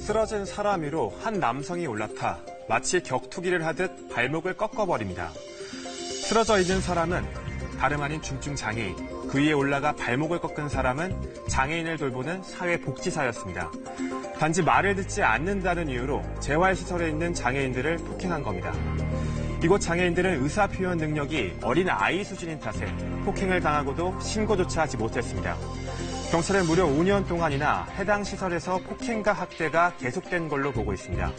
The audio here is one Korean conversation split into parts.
쓰러진 사람 위로 한 남성이 올라타 마치 격투기를 하듯 발목을 꺾어버립니다. 쓰러져 있는 사람은 다름 아닌 중증 장애인, 그 위에 올라가 발목을 꺾은 사람은 장애인을 돌보는 사회복지사였습니다. 단지 말을 듣지 않는다는 이유로 재활시설에 있는 장애인들을 폭행한 겁니다. 이곳 장애인들은 의사표현 능력이 어린 아이 수준인 탓에 폭행을 당하고도 신고조차 하지 못했습니다. 경찰은 무려 5년 동안이나 해당 시설에서 폭행과 학대가 계속된 걸로 보고 있습니다.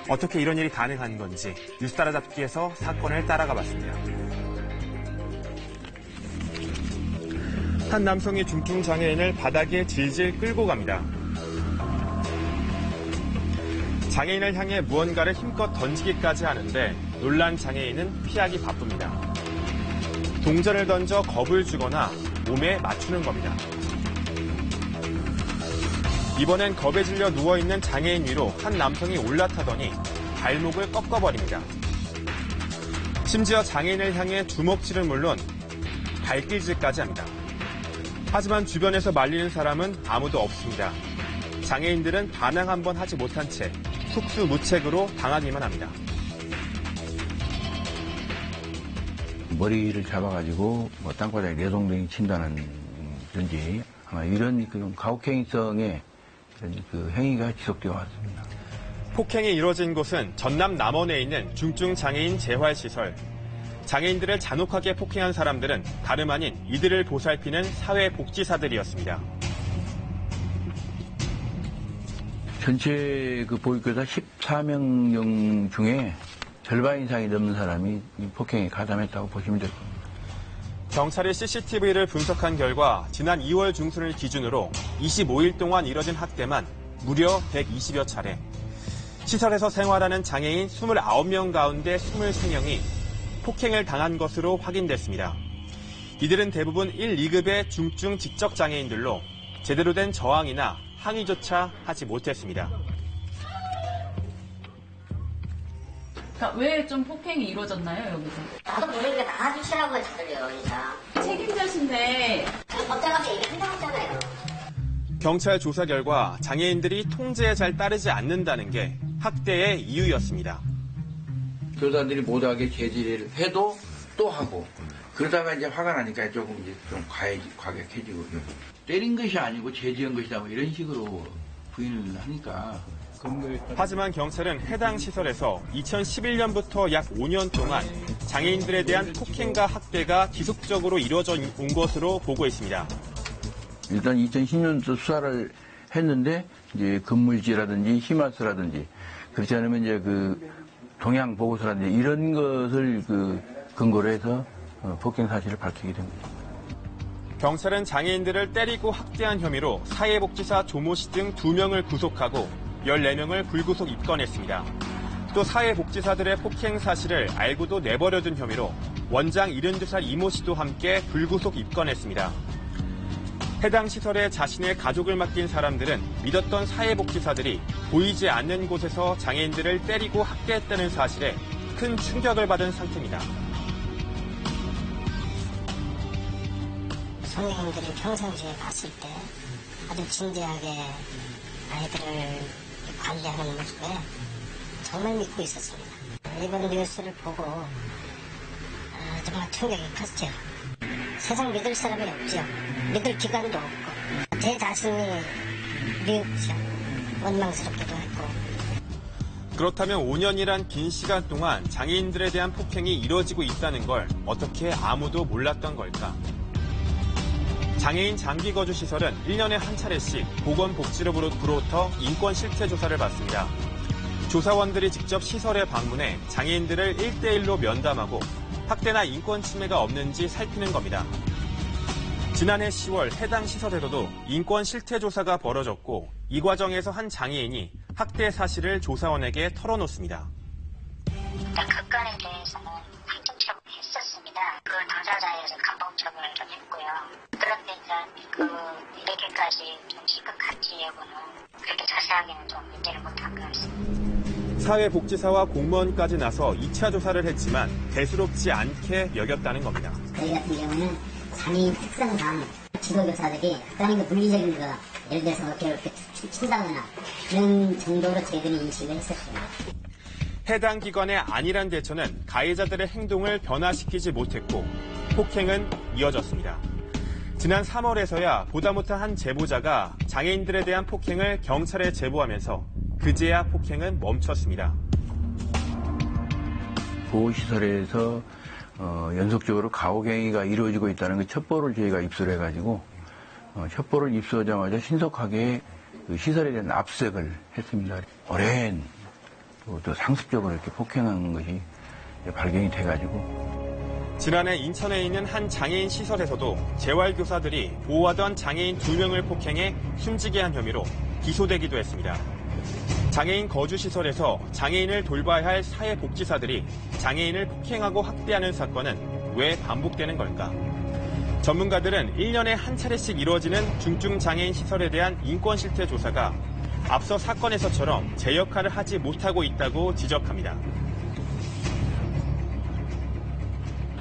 어떻게 이런 일이 가능한 건지 뉴스 따라잡기에서 사건을 따라가 봤습니다. 한 남성이 중증 장애인을 바닥에 질질 끌고 갑니다. 장애인을 향해 무언가를 힘껏 던지기까지 하는데 놀란 장애인은 피하기 바쁩니다. 동전을 던져 겁을 주거나 몸에 맞추는 겁니다. 이번엔 겁에 질려 누워있는 장애인 위로 한 남성이 올라타더니 발목을 꺾어버립니다. 심지어 장애인을 향해 주먹질은 물론 발길질까지 합니다. 하지만 주변에서 말리는 사람은 아무도 없습니다. 장애인들은 반항 한번 하지 못한 채 속수무책으로 당하기만 합니다. 머리를 잡아가지고 땅바닥에 내동댕이 친다는 든지 아마 이런 가혹행위성의 그 행위가 지속되어 왔습니다. 폭행이 이뤄진 곳은 전남 남원에 있는 중증 장애인 재활시설. 장애인들을 잔혹하게 폭행한 사람들은 다름 아닌 이들을 보살피는 사회복지사들이었습니다. 전체 그 보육교사 14명 중에 절반 이상이 넘는 사람이 이 폭행에 가담했다고 보시면 될 겁니다. 경찰이 CCTV를 분석한 결과 지난 2월 중순을 기준으로 25일 동안 이뤄진 학대만 무려 120여 차례. 시설에서 생활하는 장애인 29명 가운데 23명이 폭행을 당한 것으로 확인됐습니다. 이들은 대부분 1, 2급의 중증 지적 장애인들로 제대로 된 저항이나 항의조차 하지 못했습니다. 왜 좀 폭행이 이루어졌나요, 여기서? 나도 모르니까 나와주시라고 했어요, 여기다. 책임자신데. 법정에서 얘기한다고. 경찰 조사 결과 장애인들이 통제에 잘 따르지 않는다는 게 학대의 이유였습니다. 교사들이 못하게 제지를 해도 또 하고 그러다가 이제 화가 나니까 조금 이제 좀 과격해지고 때린 것이 아니고 제지한 것이다 뭐 이런 식으로 부인을 하니까. 하지만 경찰은 해당 시설에서 2011년부터 약 5년 동안 장애인들에 대한 폭행과 학대가 지속적으로 이루어져 온 것으로 보고 있습니다. 일단 2010년부터 수사를 했는데 이제 건물지라든지 히마스라든지 그렇지 않으면 이제 그 동향 보고서라든지 이런 것을 그 근거로 해서 폭행 사실을 밝히게 됩니다. 경찰은 장애인들을 때리고 학대한 혐의로 사회복지사 조모 씨 등 2명을 구속하고 14명을 불구속 입건했습니다. 또 사회복지사들의 폭행 사실을 알고도 내버려둔 혐의로 원장 72살 이모 씨도 함께 불구속 입건했습니다. 해당 시설에 자신의 가족을 맡긴 사람들은 믿었던 사회복지사들이 보이지 않는 곳에서 장애인들을 때리고 학대했다는 사실에 큰 충격을 받은 상태입니다. 선생님들이 평상시에 봤을 때 아주 진지하게 아이들을 관리하는 모습에 정말 믿고 있었습니다. 이번 뉴스를 보고 정말 충격이 컸죠. 세상 믿을 사람이 없죠. 믿을 기관도 없고 제 자신이 미흡죠. 원망스럽기도 했고. 그렇다면 5년이란 긴 시간 동안 장애인들에 대한 폭행이 이뤄지고 있다는 걸 어떻게 아무도 몰랐던 걸까? 장애인 장기거주시설은 1년에 한 차례씩 보건복지부로부터 인권 실태 조사를 받습니다. 조사원들이 직접 시설에 방문해 장애인들을 1대1로 면담하고 학대나 인권 침해가 없는지 살피는 겁니다. 지난해 10월 해당 시설에서도 인권 실태 조사가 벌어졌고 이 과정에서 한 장애인이 학대 사실을 조사원에게 털어놓습니다. 극간에 대해서는 행정처분 했었습니다. 그 당사자에 대해서 감봉처분을 좀 했고요. 그런데 이제 이렇게까지 좀 시급한지 여부는 그렇게 자세하게는 좀 인지를 못한 것 같습니다. 사회복지사와 공무원까지 나서 2차 조사를 했지만 대수롭지 않게 여겼다는 겁니다. 저희 같은 경우는 장애인 특성상 지도교사들이 약간의 그 물리적인 거, 예를 들어서 이렇게 친다거나 그런 정도로 저희들이 인식을 했었습니다. 해당 기관의 안일한 대처는 가해자들의 행동을 변화시키지 못했고 폭행은 이어졌습니다. 지난 3월에서야 보다 못한 한 제보자가 장애인들에 대한 폭행을 경찰에 제보하면서 그제야 폭행은 멈췄습니다. 보호시설에서 연속적으로 가혹행위가 이루어지고 있다는 그 첩보를 저희가 입수를 해가지고 첩보를 입수하자마자 신속하게 그 시설에 대한 압수색을 했습니다. 오랜 또 상습적으로 이렇게 폭행한 것이 발견이 돼가지고 지난해 인천에 있는 한 장애인 시설에서도 재활교사들이 보호하던 장애인 2명을 폭행해 숨지게 한 혐의로 기소되기도 했습니다. 장애인 거주시설에서 장애인을 돌봐야 할 사회복지사들이 장애인을 폭행하고 학대하는 사건은 왜 반복되는 걸까? 전문가들은 1년에 한 차례씩 이루어지는 중증 장애인 시설에 대한 인권 실태 조사가 앞서 사건에서처럼 제 역할을 하지 못하고 있다고 지적합니다.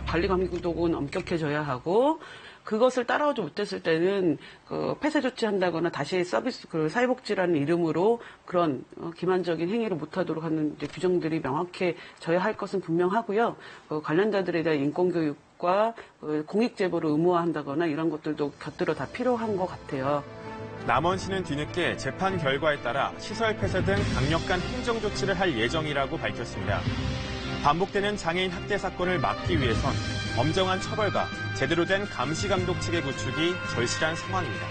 관리 감독은 엄격해져야 하고 그것을 따라오지 못했을 때는 그 폐쇄 조치한다거나 다시 서비스 그 사회복지라는 이름으로 그런 기만적인 행위를 못하도록 하는 이제 규정들이 명확해져야 할 것은 분명하고요. 관련자들에 대한 인권 교육과 공익 제보를 의무화한다거나 이런 것들도 곁들여 다 필요한 것 같아요. 남원시는 뒤늦게 재판 결과에 따라 시설 폐쇄 등 강력한 행정 조치를 할 예정이라고 밝혔습니다. 반복되는 장애인 학대 사건을 막기 위해선 엄정한 처벌과 제대로 된 감시 감독 체계 구축이 절실한 상황입니다.